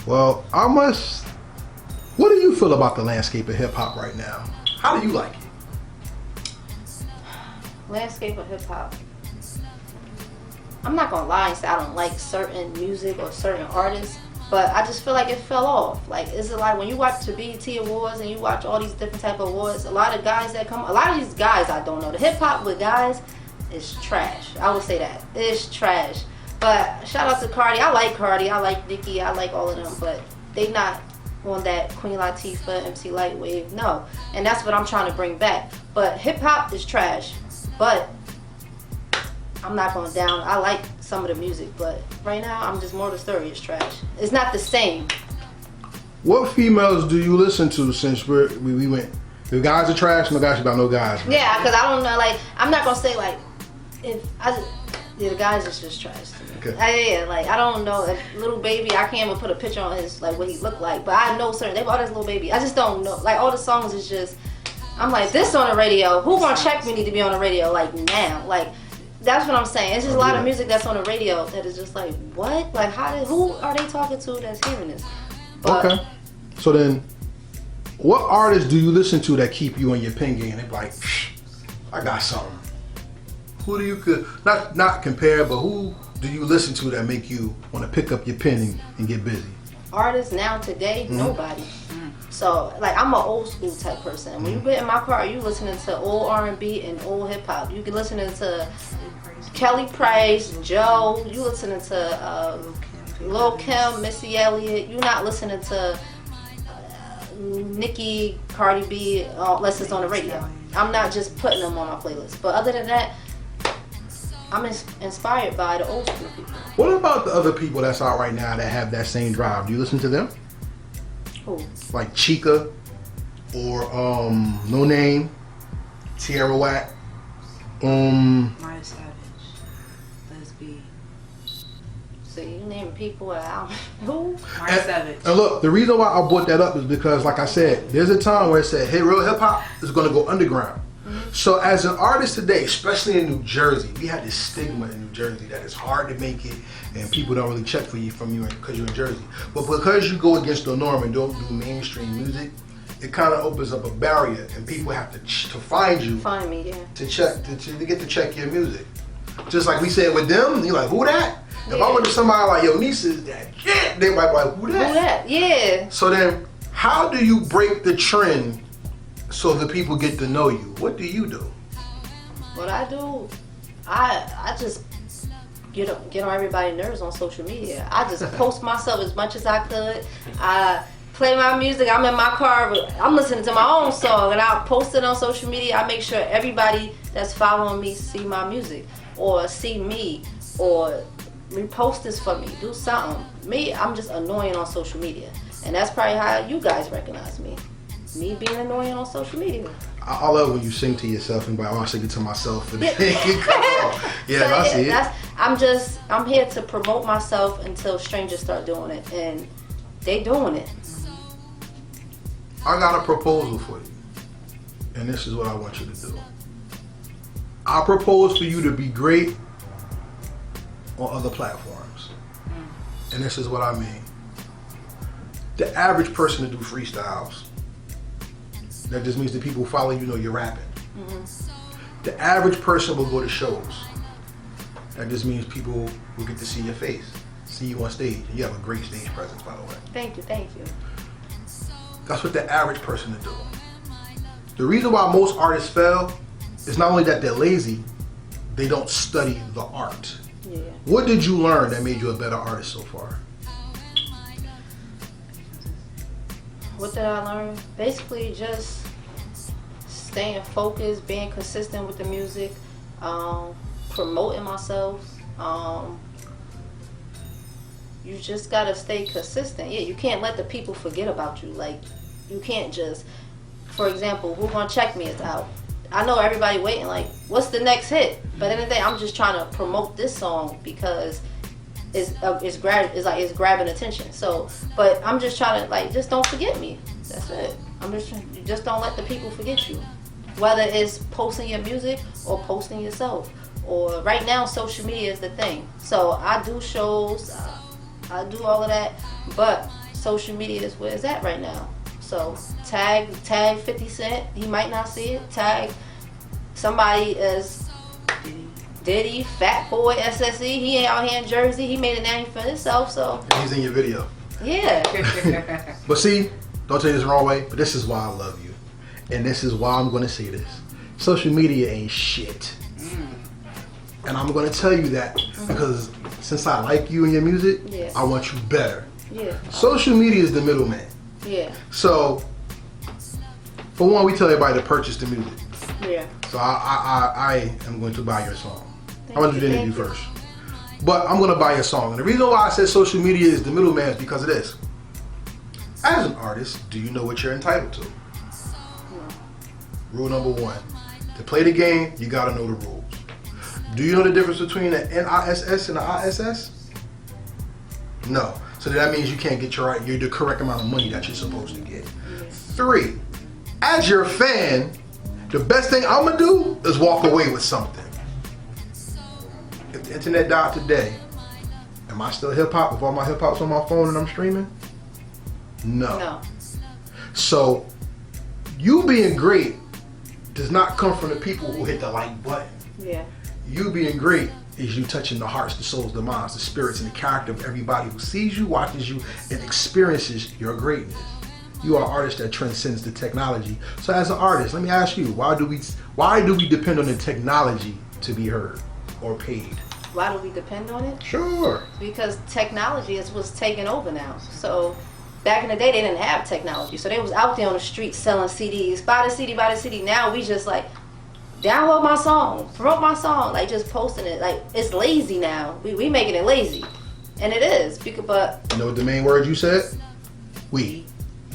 Well, what do you feel about the landscape of hip hop right now? How do you like it? Landscape of hip hop. I'm not gonna lie and say I don't like certain music or certain artists, but I just feel like it fell off. Like, is it like when you watch the BET Awards and you watch all these different type of awards, a lot of these guys I don't know. The hip hop with guys is trash. I would say that. It's trash. But shout out to Cardi. I like Cardi. I like Nicki. I like all of them, but they not on that Queen Latifah, MC Light wave. No. And that's what I'm trying to bring back. But hip hop is trash. But I'm not going down. I like some of the music, but right now I'm just more the story is trash. It's not the same. What females do you listen to since we went? The guys are trash. No guys about no guys. Man. Yeah, because I don't know. Like, I'm not gonna say like the guys is just trash to me. Okay. Like I don't know if Little Baby. I can't even put a picture on his like what he looked like, but I know certain. They bought his Little Baby. I just don't know. Like all the songs is just. I'm like this on the radio. Who gonna check me? Need to be on the radio like now. Like. That's what I'm saying. It's just a lot of music that's on the radio that is just like, what? Like, who are they talking to that's hearing this? But, okay. So then, what artists do you listen to that keep you in your pen game? They're like, I got something. Who do you not compare, but who do you listen to that make you want to pick up your pen and get busy? Artists now today, nobody. So, like, I'm an old school type person. When you get in my car, you listening to old R&B and old hip hop. You can listening to Kelly Price, Joe. You listening to Lil Kim, Missy Elliott. You not listening to Nicki, Cardi B, unless it's on the radio. I'm not just putting them on my playlist. But other than that, I'm inspired by the old school people. What about the other people that's out right now that have that same drive? Do you listen to them? Who? Like Chica or No Name, Tierra Whack, Maya Savage, Lesbian. So you name people out. Who? Maya Savage. And look, the reason why I brought that up is because, like I said, there's a time where it said, hey, real hip hop is going to go underground. So as an artist today, especially in New Jersey, we had this stigma in New Jersey that it's hard to make it and people don't really check for you because you're in Jersey. But because you go against the norm and don't do mainstream music, it kind of opens up a barrier and people have to find you. Find me, yeah. To check, to get to check your music. Just like we said with them, you're like, who that? If I went to somebody like, yo, Nisa is that shit, they might be like, who that? Who that? Yeah. So then, how do you break the trend so the people get to know you? What do you do? What I do, I just get on everybody's nerves on social media. I just post myself as much as I could. I play my music. I'm in my car. I'm listening to my own song, and I'll post it on social media. I make sure everybody that's following me see my music, or see me, or repost this for me. Do something. Me, I'm just annoying on social media, and that's probably how you guys recognize me. Me being annoying on social media. I love when you sing to yourself and be like, oh, I sing it to myself. And yeah, so I see it. I'm here to promote myself until strangers start doing it, and they doing it. I got a proposal for you, and this is what I want you to do. I propose for you to be great on other platforms, and this is what I mean. The average person to do freestyles, that just means that people follow you know you're rapping. The average person will go to shows. That just means people will get to see your face, see you on stage. You have a great stage presence, by the way. Thank you. That's what the average person to do. The reason why most artists fail is not only that they're lazy, they don't study the art. Yeah. What did you learn that made you a better artist so far? What did I learn? Basically just staying focused, being consistent with the music, promoting myself. You just gotta stay consistent. Yeah, you can't let the people forget about you. Like, you can't just, for example, Who Gonna Check Me is out. I know everybody waiting like, what's the next hit? But at the end of the day, I'm just trying to promote this song because it's grabbing attention. So, but I'm just trying to like, just don't forget me. That's it. Just don't let the people forget you. Whether it's posting your music or posting yourself, or right now social media is the thing. So I do shows, I do all of that, but social media is where it's at right now. So tag 50 Cent, he might not see it. Tag somebody as Diddy, Fat Boy, SSE, he ain't out here in Jersey. He made a name for himself, so. He's in your video. Yeah. But see, don't take this the wrong way, but this is why I love you. And this is why I'm going to say this. Social media ain't shit. And I'm going to tell you that because since I like you and your music, Yeah. I want you better. Yeah. Social media is the middleman. Yeah. So, for one, we tell everybody to purchase the music. Yeah. So I am going to buy your song. Thank I want to do the you, interview thank first. But I'm going to buy your song. And the reason why I said social media is the middleman is because of this. As an artist, do you know what you're entitled to? Rule number one. To play the game, you got to know the rules. Do you know the difference between an NISS and an ISS? No. So that means you can't get the correct amount of money that you're supposed to get. 3, as your fan, the best thing I'm going to do is walk away with something. If the internet died today, am I still hip-hop if all my hip-hop's on my phone and I'm streaming? No. So, you being great does not come from the people who hit the like button. Yeah. You being great is you touching the hearts, the souls, the minds, the spirits, and the character of everybody who sees you, watches you, and experiences your greatness. You are an artist that transcends the technology. So as an artist, let me ask you, why do we depend on the technology to be heard or paid? Why do we depend on it? Sure. Because technology is what's taking over now. So back in the day, they didn't have technology. So they was out there on the street selling CDs. Buy the CD, buy the CD. Now we just like, download my song, promote my song, like just posting it. Like, it's lazy now. We making it lazy. And it is. But you know what the main word you said? We.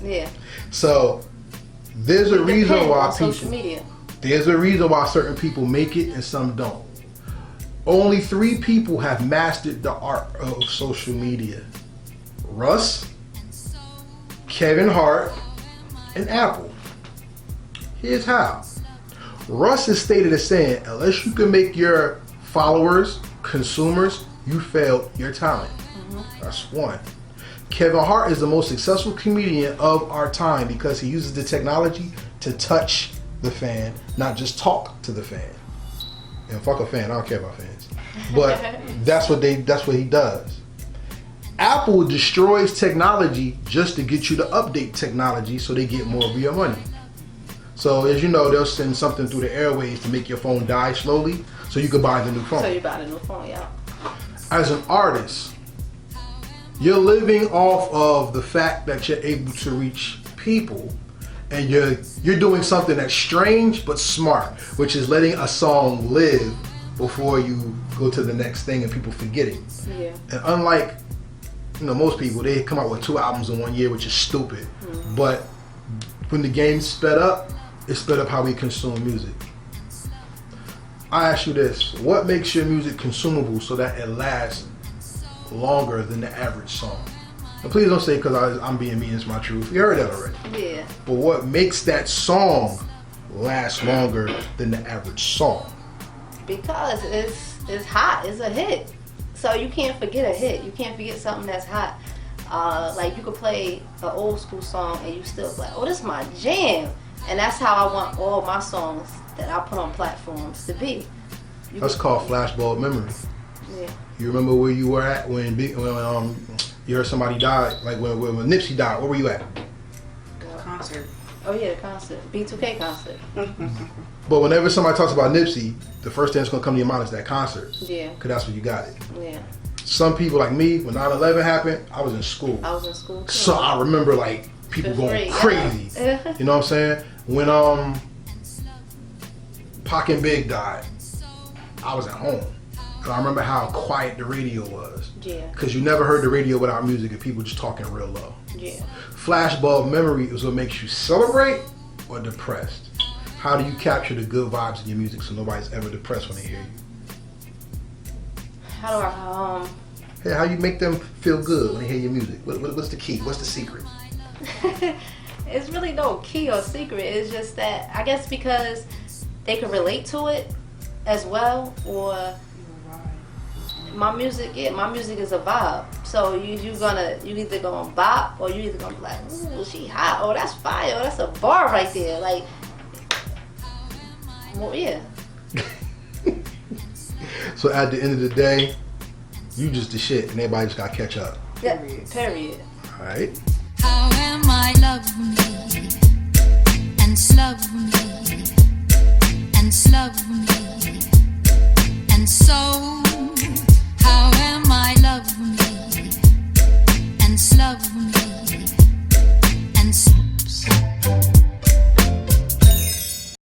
Yeah. So there's a reason why social media. There's a reason why certain people make it and some don't. Only 3 people have mastered the art of social media. Russ, Kevin Hart, and Apple. Here's how. Russ is stated as saying, unless you can make your followers consumers, you failed your talent. That's 1. Kevin Hart is the most successful comedian of our time because he uses the technology to touch the fan, not just talk to the fan. And fuck a fan, I don't care about fans. But that's what he does. Apple destroys technology just to get you to update technology so they get more of your money. So as you know, they'll send something through the airways to make your phone die slowly so you can buy the new phone. So you buy the new phone, yeah. As an artist, you're living off of the fact that you're able to reach people, and you're doing something that's strange but smart, which is letting a song live before you go to the next thing and people forget it. Yeah. And unlike most people, they come out with 2 albums in 1 year, which is stupid. But when the game sped up, it sped up how we consume music. I ask you this, what makes your music consumable so that it lasts longer than the average song? And please don't say because I'm being mean, it's my truth. You heard that already. Yeah. But what makes that song last longer than the average song? Because it's hot, it's a hit. So you can't forget a hit. You can't forget something that's hot. Like you could play an old school song and you still like, oh, this is my jam. And that's how I want all my songs that I put on platforms to be. That's called flashbulb memory. Yeah. You remember where you were at when you heard somebody died, like when Nipsey died? Where were you at? Concert. Oh yeah, the concert, B2K concert. But whenever somebody talks about Nipsey, the first thing that's gonna come to your mind is that concert. Yeah. Cause that's where you got it. Yeah. Some people like me, when 9/11 happened, I was in school. I was in school too. So I remember like people going crazy. Yeah. You know what I'm saying? When Pac and Big died, I was at home. So I remember how quiet the radio was. Yeah. Because you never heard the radio without music and people just talking real low. Yeah. Flashbulb memory is what makes you celebrate or depressed. How do you capture the good vibes in your music so nobody's ever depressed when they hear you? How do I Hey, how you make them feel good when they hear your music? What's the key? What's the secret? It's really no key or secret. It's just that I guess because they can relate to it as well, or my music is a vibe. So you either gonna bop or you either gonna be like, ooh, she hot, oh that's fire, oh that's a bar right there. Like, well, yeah. So at the end of the day, you just the shit, and everybody just gotta catch up. Yeah, period. All right. How am I love me and slug me and slug me and so